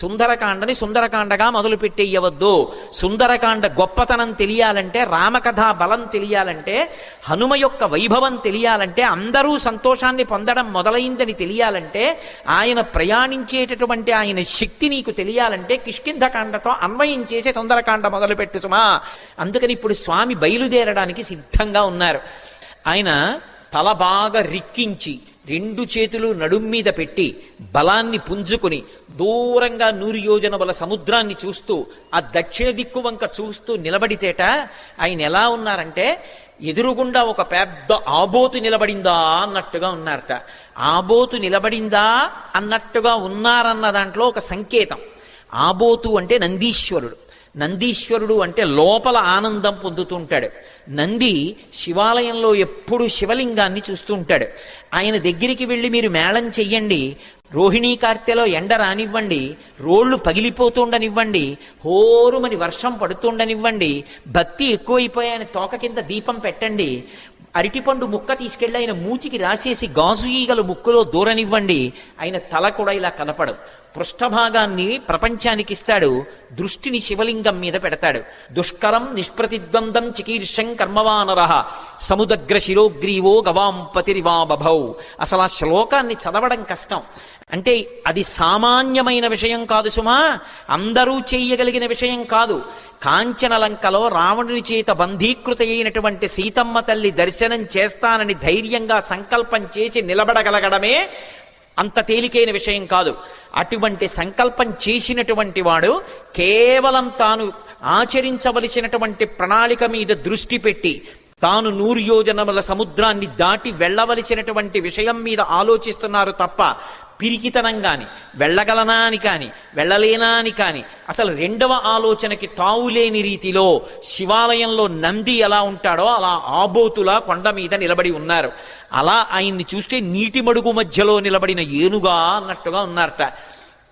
సుందరకాండని సుందరకాండగా మొదలు పెట్టేయవద్దు. సుందరకాండ గొప్పతనం తెలియాలంటే, రామకథ బలం తెలియాలంటే, హనుమ యొక్క వైభవం తెలియాలంటే, అందరూ సంతోషాన్ని పొందడం మొదలైందని తెలియాలంటే, ఆయన ప్రయాణించేటటువంటి ఆయన శక్తి నీకు తెలియాలంటే కిష్కింధకాండతో అన్వయం చేసే సుందరకాండ మొదలుపెట్టు సుమా. అందుకని ఇప్పుడు స్వామి బయలుదేరడానికి సిద్ధంగా ఉన్నారు. ఆయన తల బాగా రిక్కించి 2 చేతులు నడుం మీద పెట్టి బలాన్ని పుంజుకుని దూరంగా 100 యోజనముల సముద్రాన్ని చూస్తూ ఆ దక్షిణ దిక్కు వంక చూస్తూ నిలబడితేట ఆయన ఎలా ఉన్నారంటే, ఎదురుగుండా ఒక పెద్ద ఆబోతు నిలబడిందా అన్నట్టుగా ఉన్నారట. ఆబోతు నిలబడిందా అన్నట్టుగా ఉన్నారన్న దాంట్లో ఒక సంకేతం. ఆబోతు అంటే నందీశ్వరుడు. నందీశ్వరుడు అంటే లోపల ఆనందం పొందుతుంటాడు. నంది శివాలయంలో ఎప్పుడు శివలింగాన్ని చూస్తూ ఉంటాడు. ఆయన దగ్గరికి వెళ్ళి మీరు మేళం చెయ్యండి, రోహిణీ కార్తెలో ఎండ రానివ్వండి, రోళ్లు పగిలిపోతుండనివ్వండి, హోరుమని వర్షం పడుతుండనివ్వండి, భక్తి ఎక్కువైపోయి ఆయన తోక కింద దీపం పెట్టండి, అరటిపండు ముక్క తీసుకెళ్ళి ఆయన మూతికి రాసేసి గాజు ఈగలు ముక్కులో దూరనివ్వండి, ఆయన తల కూడా ఇలా కనపడు. పృష్ఠభాగాన్ని ప్రపంచానికి ఇస్తాడు, దృష్టిని శివలింగం మీద పెడతాడు. దుష్కరం నిష్ప్రతిద్వందం చికీర్షం కర్మవానర సముదగ్ర శిరోగ్రీవో గవాంపతిరివా బభౌ. అసలు ఆ శ్లోకాన్ని చదవడం కష్టం. అంటే అది సామాన్యమైన విషయం కాదు సుమా, అందరూ చెయ్యగలిగిన విషయం కాదు. కాంచనలంకలో రావణుని చేత బంధీకృత అయినటువంటి సీతమ్మ తల్లి దర్శనం చేస్తానని ధైర్యంగా సంకల్పం చేసి నిలబడగలగడమే అంత తేలికైన విషయం కాదు. అటువంటి సంకల్పం చేసినటువంటి వాడు కేవలం తాను ఆచరించవలసినటువంటి ప్రణాళిక మీద దృష్టి పెట్టి తాను 100 యోజనముల సముద్రాన్ని దాటి వెళ్ళవలసినటువంటి విషయం మీద ఆలోచిస్తున్నారు తప్ప పిరికితనం కాని, వెళ్ళగలనా అని కాని, వెళ్ళలేనా అని కాని, అసలు రెండవ ఆలోచనకి తావులేని రీతిలో శివాలయంలో నంది ఎలా ఉంటాడో అలా ఆబోతులా కొండ మీద నిలబడి ఉన్నారు. అలా ఆయన్ని చూస్తే నీటి మడుగు మధ్యలో నిలబడిన ఏనుగా అన్నట్టుగా ఉన్నారట.